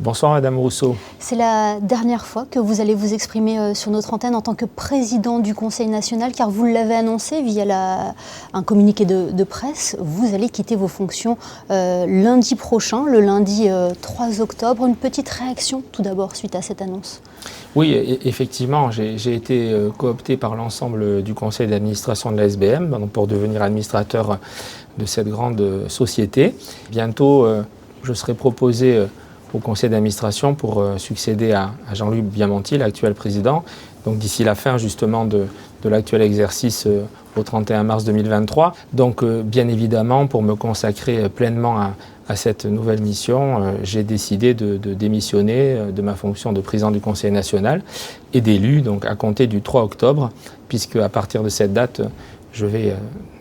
Bonsoir Madame Rousseau. C'est la dernière fois que vous allez vous exprimer sur notre antenne en tant que président du Conseil national, car vous l'avez annoncé via un communiqué de presse, vous allez quitter vos fonctions lundi prochain, le lundi 3 octobre. Une petite réaction tout d'abord suite à cette annonce. Oui, effectivement, j'ai été coopté par l'ensemble du conseil d'administration de la SBM pour devenir administrateur de cette grande société. Bientôt, je serai proposé au conseil d'administration pour succéder à Jean-Luc Biamonti, l'actuel président. Donc d'ici la fin justement de l'actuel exercice au 31 mars 2023. Donc bien évidemment, pour me consacrer pleinement à cette nouvelle mission, j'ai décidé de démissionner de ma fonction de président du Conseil national et d'élu, donc à compter du 3 octobre, puisque à partir de cette date, je vais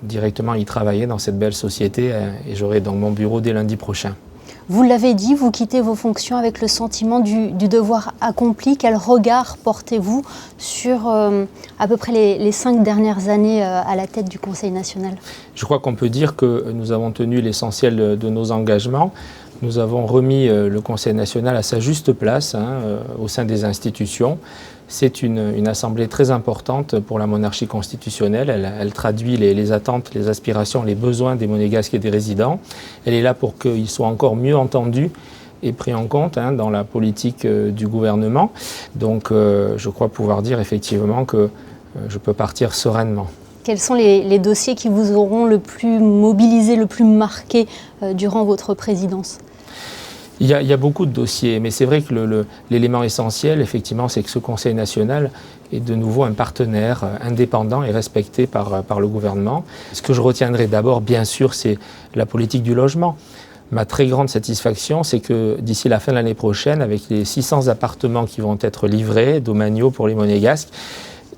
directement y travailler dans cette belle société et j'aurai donc mon bureau dès lundi prochain. Vous l'avez dit, vous quittez vos fonctions avec le sentiment du devoir accompli. Quel regard portez-vous sur à peu près les 5 dernières années à la tête du Conseil national? Je crois qu'on peut dire que nous avons tenu l'essentiel de nos engagements. Nous avons remis le Conseil national à sa juste place au sein des institutions. C'est une assemblée très importante pour la monarchie constitutionnelle. Elle traduit les attentes, les aspirations, les besoins des Monégasques et des résidents. Elle est là pour qu'ils soient encore mieux entendus et pris en compte dans la politique du gouvernement. Donc je crois pouvoir dire effectivement que je peux partir sereinement. Quels sont les dossiers qui vous auront le plus mobilisé, le plus marqué durant votre présidence ? Il y a beaucoup de dossiers, mais c'est vrai que l'élément essentiel, effectivement, c'est que ce Conseil national est de nouveau un partenaire indépendant et respecté par le gouvernement. Ce que je retiendrai d'abord, bien sûr, c'est la politique du logement. Ma très grande satisfaction, c'est que d'ici la fin de l'année prochaine, avec les 600 appartements qui vont être livrés, domaniaux pour les Monégasques,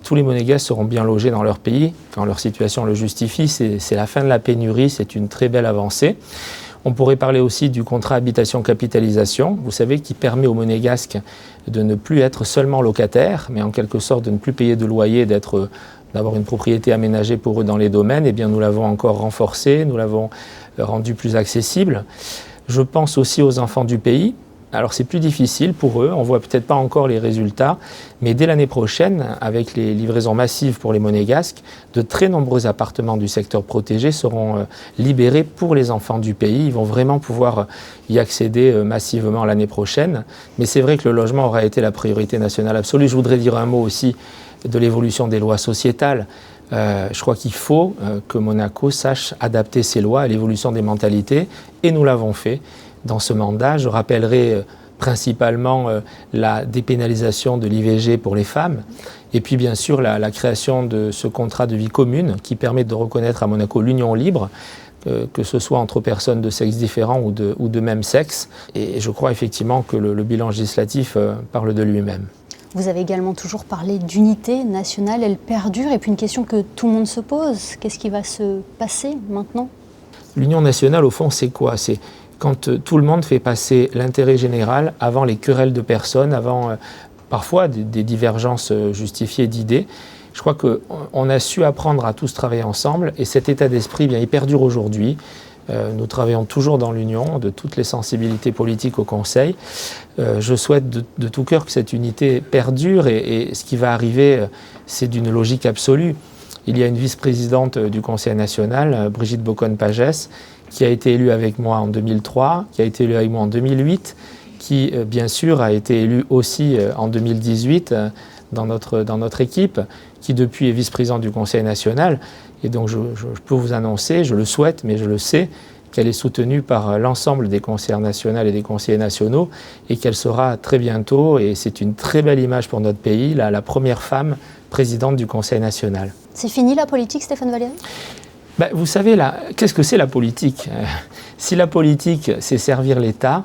tous les Monégasques seront bien logés dans leur pays, quand leur situation le justifie. C'est la fin de la pénurie, c'est une très belle avancée. On pourrait parler aussi du contrat habitation-capitalisation, vous savez, qui permet aux Monégasques de ne plus être seulement locataires, mais en quelque sorte de ne plus payer de loyer, d'avoir une propriété aménagée pour eux dans les domaines. Eh bien, nous l'avons encore renforcé, nous l'avons rendu plus accessible. Je pense aussi aux enfants du pays. Alors c'est plus difficile pour eux, on ne voit peut-être pas encore les résultats, mais dès l'année prochaine, avec les livraisons massives pour les Monégasques, de très nombreux appartements du secteur protégé seront libérés pour les enfants du pays. Ils vont vraiment pouvoir y accéder massivement l'année prochaine. Mais c'est vrai que le logement aura été la priorité nationale absolue. Je voudrais dire un mot aussi de l'évolution des lois sociétales. Je crois qu'il faut que Monaco sache adapter ses lois à l'évolution des mentalités, et nous l'avons fait. Dans ce mandat, je rappellerai principalement la dépénalisation de l'IVG pour les femmes et puis bien sûr la création de ce contrat de vie commune qui permet de reconnaître à Monaco l'union libre, que ce soit entre personnes de sexe différent ou de même sexe. Et je crois effectivement que le bilan législatif parle de lui-même. Vous avez également toujours parlé d'unité nationale, elle perdure. Et puis une question que tout le monde se pose, qu'est-ce qui va se passer maintenant? L'union nationale, au fond, c'est quoi? C'est quand tout le monde fait passer l'intérêt général avant les querelles de personnes, avant parfois des divergences justifiées d'idées. Je crois qu'on a su apprendre à tous travailler ensemble et cet état d'esprit, il perdure aujourd'hui. Nous travaillons toujours dans l'union de toutes les sensibilités politiques au Conseil. Je souhaite de tout cœur que cette unité perdure et ce qui va arriver, c'est d'une logique absolue. Il y a une vice-présidente du Conseil national, Brigitte Boccone-Pagès, qui a été élue avec moi en 2003, qui a été élue avec moi en 2008, qui bien sûr a été élue aussi en 2018 dans notre équipe, qui depuis est vice-présidente du Conseil national. Et donc je peux vous annoncer, je le souhaite, mais je le sais, qu'elle est soutenue par l'ensemble des conseillères nationales et des conseillers nationaux et qu'elle sera très bientôt, et c'est une très belle image pour notre pays, la première femme présidente du Conseil national. C'est fini la politique, Stéphane Valéry ? Vous savez, qu'est-ce que c'est la politique? Si la politique, c'est servir l'État,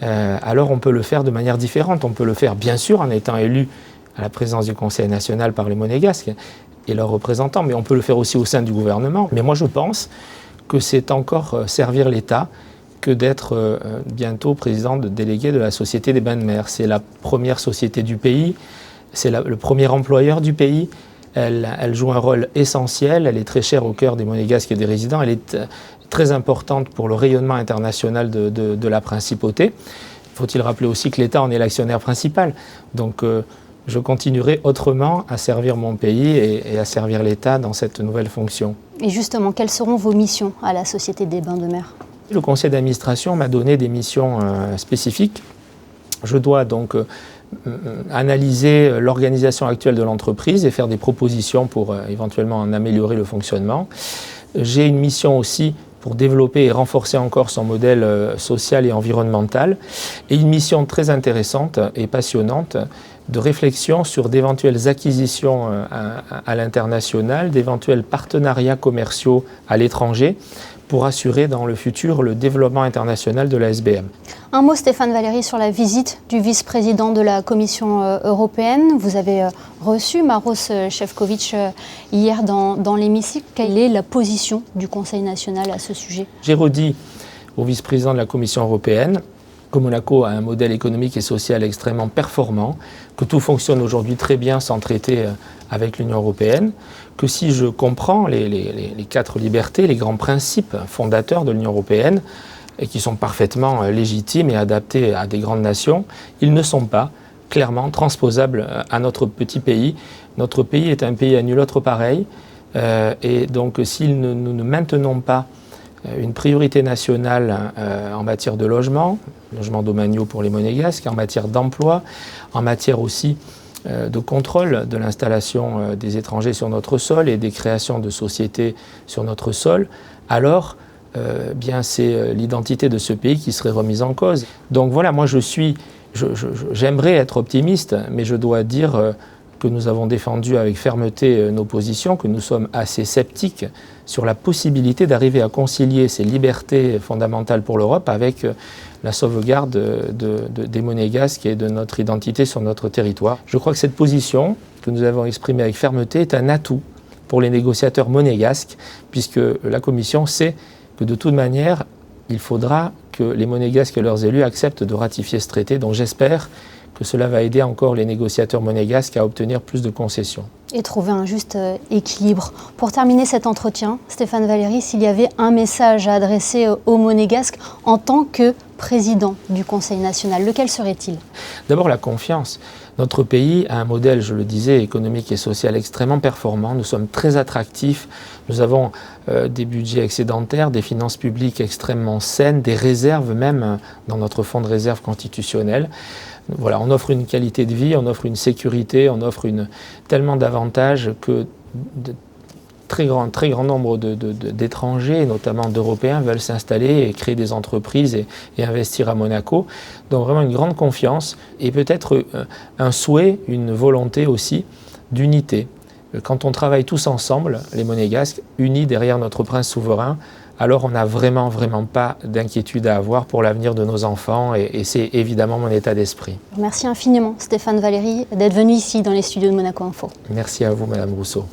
alors on peut le faire de manière différente. On peut le faire, bien sûr, en étant élu à la présidence du Conseil national par les Monégasques et leurs représentants, mais on peut le faire aussi au sein du gouvernement. Mais moi, je pense que c'est encore servir l'État que d'être bientôt président délégué de la Société des Bains de Mer. C'est la première société du pays, c'est le premier employeur du pays. Elle joue un rôle essentiel, elle est très chère au cœur des Monégasques et des résidents, elle est très importante pour le rayonnement international de la principauté. Faut-il rappeler aussi que l'État en est l'actionnaire principal. Donc je continuerai autrement à servir mon pays et à servir l'État dans cette nouvelle fonction. Et justement, quelles seront vos missions à la Société des Bains de Mer? Le conseil d'administration m'a donné des missions spécifiques. Je dois donc analyser l'organisation actuelle de l'entreprise et faire des propositions pour éventuellement en améliorer le fonctionnement. J'ai une mission aussi pour développer et renforcer encore son modèle social et environnemental, et une mission très intéressante et passionnante de réflexion sur d'éventuelles acquisitions à l'international, d'éventuels partenariats commerciaux à l'étranger, pour assurer dans le futur le développement international de la SBM. Un mot, Stéphane Valéry, sur la visite du vice-président de la Commission européenne. Vous avez reçu Maroš Šefčovič hier dans l'hémicycle. Quelle est la position du Conseil national à ce sujet? J'ai redit au vice-président de la Commission européenne que Monaco a un modèle économique et social extrêmement performant, que tout fonctionne aujourd'hui très bien sans traiter avec l'Union européenne, que si je comprends les 4 libertés, les grands principes fondateurs de l'Union européenne, et qui sont parfaitement légitimes et adaptés à des grandes nations, ils ne sont pas clairement transposables à notre petit pays. Notre pays est un pays à nul autre pareil, et donc si nous ne maintenons pas une priorité nationale en matière de logement domaniaux pour les Monégasques, en matière d'emploi, en matière aussi de contrôle de l'installation des étrangers sur notre sol et des créations de sociétés sur notre sol, alors bien c'est l'identité de ce pays qui serait remise en cause. Donc voilà, moi j'aimerais être optimiste, mais je dois dire que nous avons défendu avec fermeté nos positions, que nous sommes assez sceptiques sur la possibilité d'arriver à concilier ces libertés fondamentales pour l'Europe avec la sauvegarde des Monégasques et de notre identité sur notre territoire. Je crois que cette position que nous avons exprimée avec fermeté est un atout pour les négociateurs monégasques, puisque la Commission sait que de toute manière, il faudra que les Monégasques et leurs élus acceptent de ratifier ce traité. Donc j'espère que cela va aider encore les négociateurs monégasques à obtenir plus de concessions. Et trouver un juste équilibre. Pour terminer cet entretien, Stéphane Valéry, s'il y avait un message à adresser aux Monégasques en tant que président du Conseil national, lequel serait-il? D'abord la confiance. Notre pays a un modèle, je le disais, économique et social extrêmement performant. Nous sommes très attractifs. Nous avons des budgets excédentaires, des finances publiques extrêmement saines, des réserves même dans notre fonds de réserve constitutionnel. Voilà, on offre une qualité de vie, on offre une sécurité, on offre tellement d'avantages que de très grand nombre d'étrangers, notamment d'Européens, veulent s'installer et créer des entreprises et investir à Monaco. Donc vraiment une grande confiance et peut-être un souhait, une volonté aussi d'unité. Quand on travaille tous ensemble, les Monégasques, unis derrière notre prince souverain, alors on n'a vraiment pas d'inquiétude à avoir pour l'avenir de nos enfants et c'est évidemment mon état d'esprit. Merci infiniment Stéphane Valéry d'être venu ici dans les studios de Monaco Info. Merci à vous Madame Rousseau.